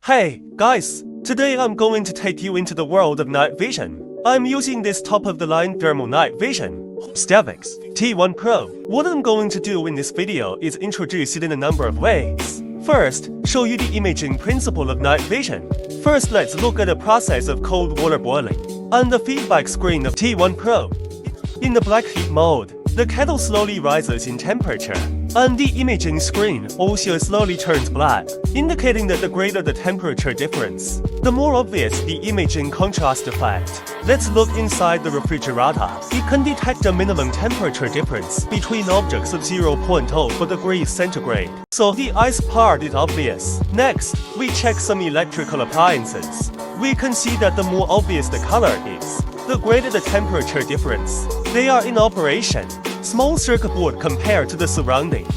Hey, guys! Today I'm going to take you into the world of night vision. I'm using this top-of-the-line thermal night vision, STAVIX T1 Pro. What I'm going to do in this video is introduce it in a number of ways. First, show you the imaging principle of night vision. First, let's look at the process of cold water boiling and the feedback screen of T1 Pro. In the black heat mode, the kettle slowly rises in temperature, and the imaging screen also slowly turns black, indicating that the greater the temperature difference, the more obvious the imaging contrast effect. Let's look inside the refrigerator. It can detect a minimum temperature difference between objects of 0.04 degrees centigrade, so the ice part is obvious. Next, we check some electrical appliances. We can see that the more obvious the color is, the greater the temperature difference. They are in operation. Small circuit board compared to the surrounding.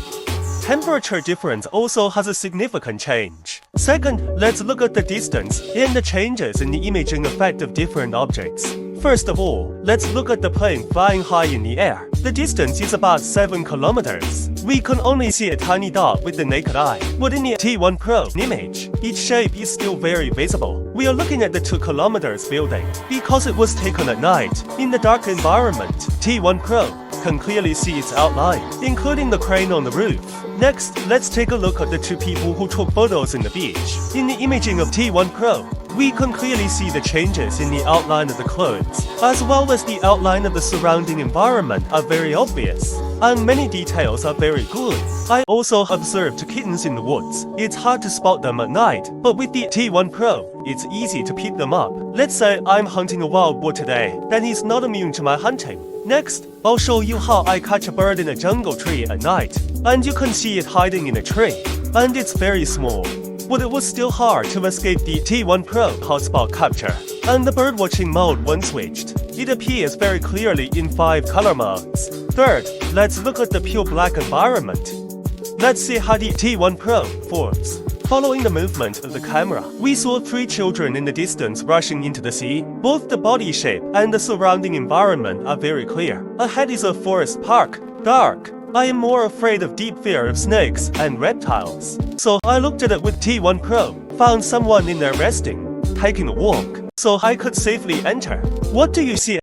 Temperature difference also has a significant change. Second, let's look at the distance and the changes in the imaging effect of different objects. First of all, let's look at the plane flying high in the air. The distance is about 7 kilometers. We can only see a tiny dot with the naked eye, but in the T1 Pro image, its shape is still very visible. We are looking at the 2 kilometers building. Because it was taken at night, in the dark environment, T1 Pro can clearly see its outline, including the crane on the roof. Next, let's take a look at the two people who took photos in the beach. In the imaging of T1 Pro, we can clearly see the changes in the outline of the clothes, as well as the outline of the surrounding environment are very obvious, and many details are very good. I also observed kittens in the woods. It's hard to spot them at night, but with the T1 Pro, it's easy to pick them up. Let's say I'm hunting a wild boar today, then he's not immune to my hunting. Next, I'll show you how I catch a bird in a jungle tree at night, and you can see it hiding in a tree, and it's very small. But it was still hard to escape the T1 Pro hotspot capture, and the birdwatching mode when switched. It appears very clearly in 5 color modes. Third, let's look at the pure black environment. Let's see how the T1 Pro forms. Following the movement of the camera, we saw 3 children in the distance rushing into the sea. Both the body shape and the surrounding environment are very clear. Ahead is a forest park, dark. I am more afraid of deep fear of snakes and reptiles. So I looked at it with T1 Pro, found someone in there resting, taking a walk, so I could safely enter. What do you see?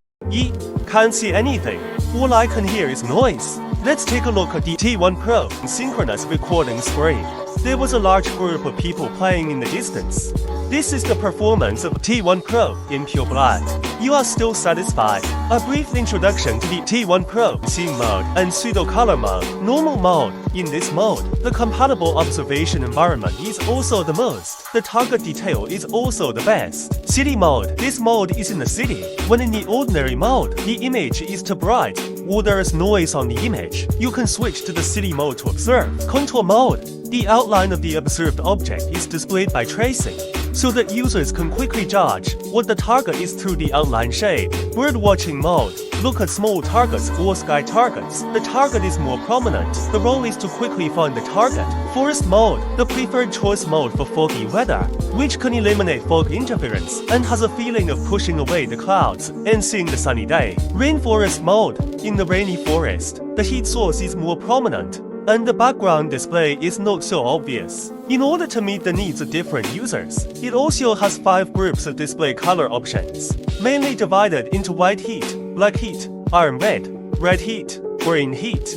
Can't see anything. All I can hear is noise. Let's take a look at the T1 Pro synchronous recording screen. There was a large group of people playing in the distance. This is the performance of T1 Pro in pure black. You are still satisfied. A brief introduction to the T1 Pro scene mode and pseudo color mode. Normal mode. In this mode, the compatible observation environment is also the most. The target detail is also the best. City mode. This mode is in the city. When in the ordinary mode, the image is too bright, or there is noise on the image. You can switch to the city mode to observe. Contour mode. The outline of the observed object is displayed by tracing, so that users can quickly judge what the target is through the outline shade. Birdwatching mode. Look at small targets or sky targets. The target is more prominent. The role is to quickly find the target. Forest mode. The preferred choice mode for foggy weather, which can eliminate fog interference and has a feeling of pushing away the clouds and seeing the sunny day. Rainforest mode. In the rainy forest, the heat source is more prominent, and the background display is not so obvious. In order to meet the needs of different users, it also has 5 groups of display color options, mainly divided into white heat, black heat, iron red heat, green heat.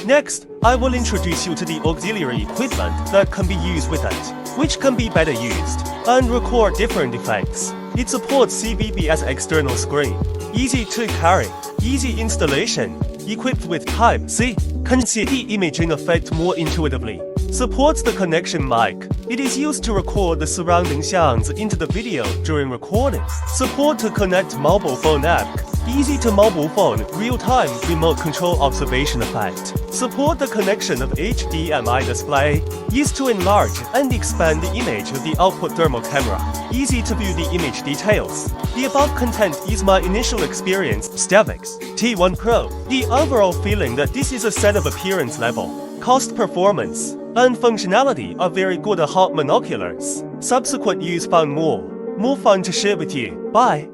Next, I will introduce you to the auxiliary equipment that can be used with it, which can be better used and record different effects. It supports CVBS external screen, easy to carry, easy installation, equipped with Type-C, can see the imaging effect more intuitively. Supports the connection mic. It is used to record the surrounding sounds into the video during recording. Support to connect mobile phone app. Easy to mobile phone, real-time remote control observation effect. Support the connection of HDMI display. Used to enlarge and expand the image of the output thermal camera. Easy to view the image details. The above content is my initial experience, STAVIX T1 Pro. The overall feeling that this is a set of appearance level, cost performance, and functionality are very good at hot monoculars. Subsequent use found more fun to share with you. Bye.